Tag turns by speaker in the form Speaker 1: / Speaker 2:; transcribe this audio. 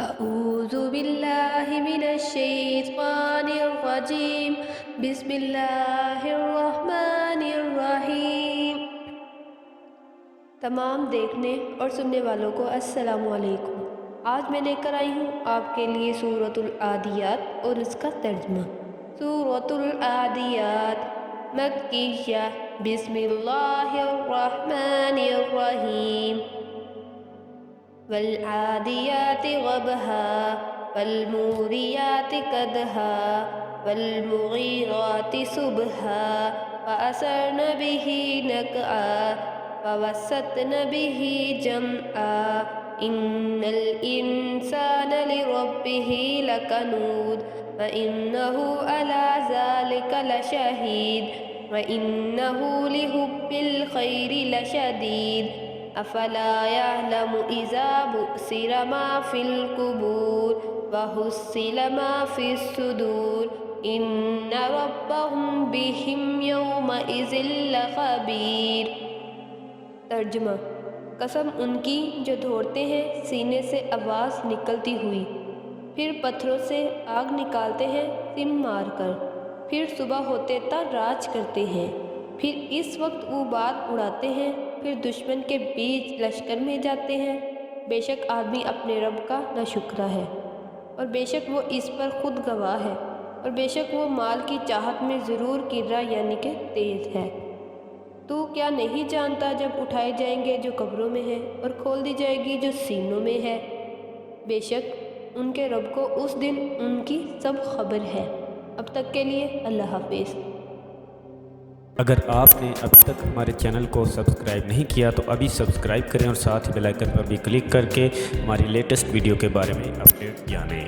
Speaker 1: أعوذ بالله من الشيطان الرجيم بسم الله الرحمن الرحیم۔ تمام دیکھنے اور سننے والوں کو السلام علیکم۔ آج میں لے کر آئی ہوں آپ کے لیے سورۃ العادیات اور اس کا ترجمہ۔ سورۃ العادیات مکیہ، بسم اللہ الرحمن الرحیم۔ والعادیات ضبحا والموریات قدحا والمغیرات صبحا فأثرن به نقعا فوسطن به جمعا إن الإنسان لربه لكنود وإنه على ذلك لشهيد وإنه لحب الخير لشديد افلا يعلم اذا بؤسر ما في القبور وحصل ما في الصدور ان ربهم بهم يومئذ لخبير۔ ترجمہ: قسم ان کی جو دھوڑتے ہیں سینے سے آواز نکلتی ہوئی، پھر پتھروں سے آگ نکالتے ہیں سم مار کر، پھر صبح ہوتے تا راج کرتے ہیں، پھر اس وقت وہ بات اڑاتے ہیں، پھر دشمن کے بیچ لشکر میں جاتے ہیں۔ بے شک آدمی اپنے رب کا ناشکرا ہے، اور بے شک وہ اس پر خود گواہ ہے، اور بے شک وہ مال کی چاہت میں ضرور کرا یعنی کہ تیز ہے۔ تو کیا نہیں جانتا جب اٹھائے جائیں گے جو قبروں میں ہیں اور کھول دی جائے گی جو سینوں میں ہے، بے شک ان کے رب کو اس دن ان کی سب خبر ہے۔ اب تک کے لیے اللہ حافظ۔
Speaker 2: اگر آپ نے اب تک ہمارے چینل کو سبسکرائب نہیں کیا تو ابھی سبسکرائب کریں اور ساتھ ہی بیل آئکن پر بھی کلک کر کے ہماری لیٹسٹ ویڈیو کے بارے میں اپڈیٹ جانیں۔